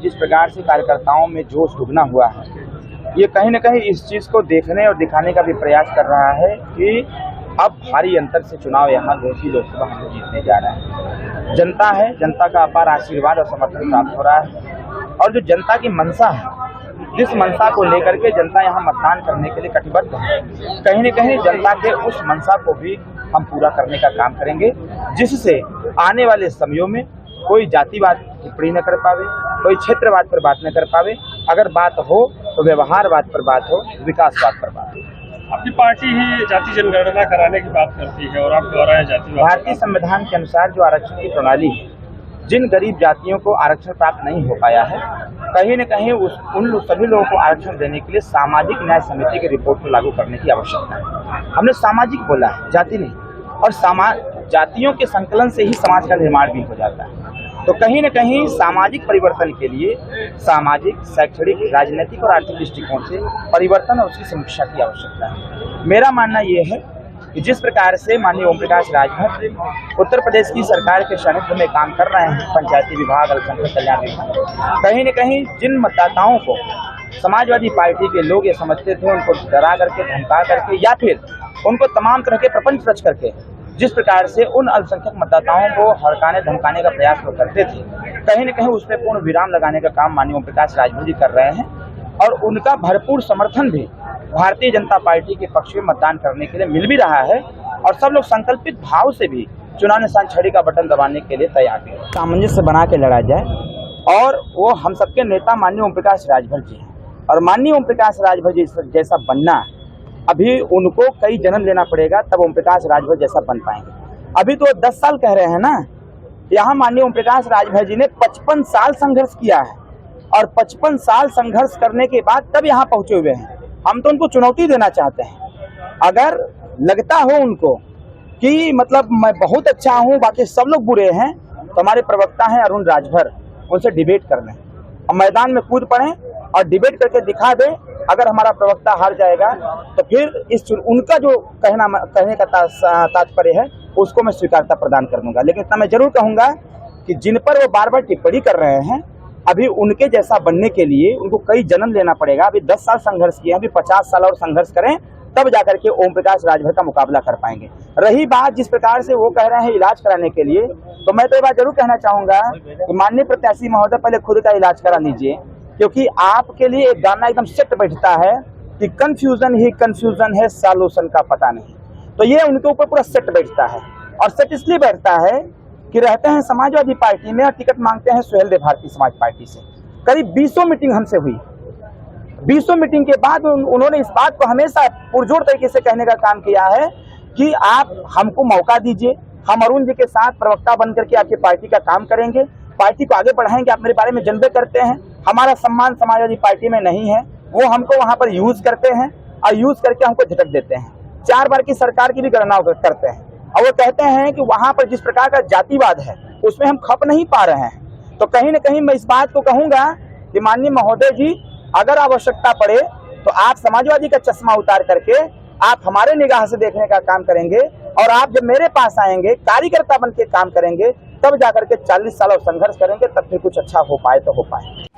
जिस प्रकार से कार्यकर्ताओं में जोश दुगना हुआ है, ये कहीं न कहीं इस चीज़ को देखने और दिखाने का भी प्रयास कर रहा है कि अब भारी अंतर से चुनाव यहाँ घोसी लोकसभा हम लोग जीतने जा रहे हैं। जनता है, जनता का अपार आशीर्वाद और समर्थन प्राप्त हो रहा है और जो जनता की मंशा है, जिस मंशा को लेकर के जनता यहाँ मतदान करने के लिए कटिबद्ध है, कहीं न कहीं जनता के उस मंशा को भी हम पूरा करने का काम करेंगे, जिससे आने वाले समयों में कोई जातिवाद टिप्पणी न कर पावे, कोई क्षेत्रवाद पर बात न कर पावे। अगर बात हो तो व्यवहारवाद पर बात हो, विकासवाद पर बात हो। आपकी पार्टी ही जाति जनगणना कराने की बात करती है और आप द्वारा है जातिवाद। भारतीय संविधान के अनुसार जो आरक्षण की प्रणाली है, जिन गरीब जातियों को आरक्षण प्राप्त नहीं हो पाया है, कहीं न कहीं उन सभी लोगों को आरक्षण देने के लिए सामाजिक न्याय समिति की रिपोर्ट को लागू करने की आवश्यकता है। हमने सामाजिक बोला है, जाति नहीं, और जातियों के संकलन से ही समाज का निर्माण भी हो जाता है। तो कहीं न कहीं सामाजिक परिवर्तन के लिए सामाजिक, शैक्षणिक, राजनीतिक और आर्थिक दृष्टिकोण से परिवर्तन और उसकी समीक्षा की आवश्यकता है। मेरा मानना ये है कि जिस प्रकार से माननीय ओम प्रकाश राजभर उत्तर प्रदेश की सरकार के सानिध्य में काम कर रहे हैं, पंचायती विभाग, अल्पसंख्यक कल्याण विभाग, कहीं न कहीं जिन मतदाताओं को समाजवादी पार्टी के लोग ये समझते थे, उनको डरा करके, धमका करके या फिर उनको तमाम तरह के प्रपंच रच करके जिस प्रकार से उन अल्पसंख्यक मतदाताओं को हड़काने धमकाने का प्रयास वो करते थे, कहीं न कहीं उस पर पूर्ण विराम लगाने का काम माननीय ओम प्रकाश राजभर जी कर रहे हैं और उनका भरपूर समर्थन भी भारतीय जनता पार्टी के पक्ष में मतदान करने के लिए मिल भी रहा है और सब लोग संकल्पित भाव से भी चुनाव निशान छड़ी का बटन दबाने के लिए तैयार हैं। सामंजस्य बना के लड़ा जाए और वो हम सबके नेता माननीय ओम प्रकाश राजभर जी हैं और माननीय ओम प्रकाश राजभर जी जैसा बनना अभी उनको कई जन्म लेना पड़ेगा, तब ओम प्रकाश राजभर जैसा बन पाएंगे। अभी तो 10 साल कह रहे हैं ना, यहाँ माननीय ओम प्रकाश राजभर जी ने 55 साल संघर्ष किया है और 55 साल संघर्ष करने के बाद तब यहाँ पहुंचे हुए हैं। हम तो उनको चुनौती देना चाहते हैं। अगर लगता हो उनको कि मतलब मैं बहुत अच्छा हूँ, बाकी सब लोग बुरे हैं, तो हमारे प्रवक्ता हैं अरुण राजभर, उनसे डिबेट कर लें और मैदान में कूद पड़े और डिबेट करके दिखा दे। अगर हमारा प्रवक्ता हार जाएगा तो फिर उनका जो कहने का तात्पर्य है उसको मैं स्वीकारता प्रदान कर दूंगा। लेकिन इतना मैं जरूर कहूंगा कि जिन पर वो बार बार टिप्पणी कर रहे हैं, अभी उनके जैसा बनने के लिए उनको कई जन्म लेना पड़ेगा। अभी 10 साल संघर्ष किए, अभी 50 साल और संघर्ष करें, तब जाकर के ओम प्रकाश राजभर का मुकाबला कर पाएंगे। रही बात जिस प्रकार से वो कह रहे हैं इलाज कराने के लिए, तो मैं तो ये बात जरूर कहना चाहूंगा कि माननीय प्रत्याशी महोदय पहले खुद का इलाज करा लीजिए, क्योंकि आपके लिए एक गाना एकदम सेट बैठता है कि कंफ्यूजन ही कंफ्यूजन है, सॉल्यूशन का पता नहीं। तो ये उनके ऊपर पूरा सेट बैठता है और सेट इसलिए बैठता है कि रहते हैं समाजवादी पार्टी में और टिकट मांगते हैं सुहेलदेव भारतीय समाज पार्टी से। करीब 20 मीटिंग हमसे हुई। 20 मीटिंग के बाद उन्होंने इस बात को हमेशा पुरजोर तरीके से कहने का काम किया है कि आप हमको मौका दीजिए, हम अरुण जी के साथ प्रवक्ता बन करके आपकी पार्टी का काम करेंगे, पार्टी को आगे बढ़ाएंगे। आप मेरे बारे में जानते करते हैं, हमारा सम्मान समाजवादी पार्टी में नहीं है, वो हमको वहां पर यूज करते हैं और यूज करके हमको झटक देते हैं। 4 बार की सरकार की भी गणना करते हैं और वो कहते हैं कि वहां पर जिस प्रकार का जातिवाद है उसमें हम खप नहीं पा रहे हैं। तो कहीं न कहीं मैं इस बात को कहूंगा कि माननीय महोदय जी, अगर आवश्यकता पड़े तो आप समाजवादी का चश्मा उतार करके आप हमारे निगाह से देखने का काम करेंगे और आप जब मेरे पास आएंगे, कार्यकर्ता बन के काम करेंगे, तब जाकर के 40 साल और संघर्ष करेंगे, तब फिर कुछ अच्छा हो पाए तो हो पाए।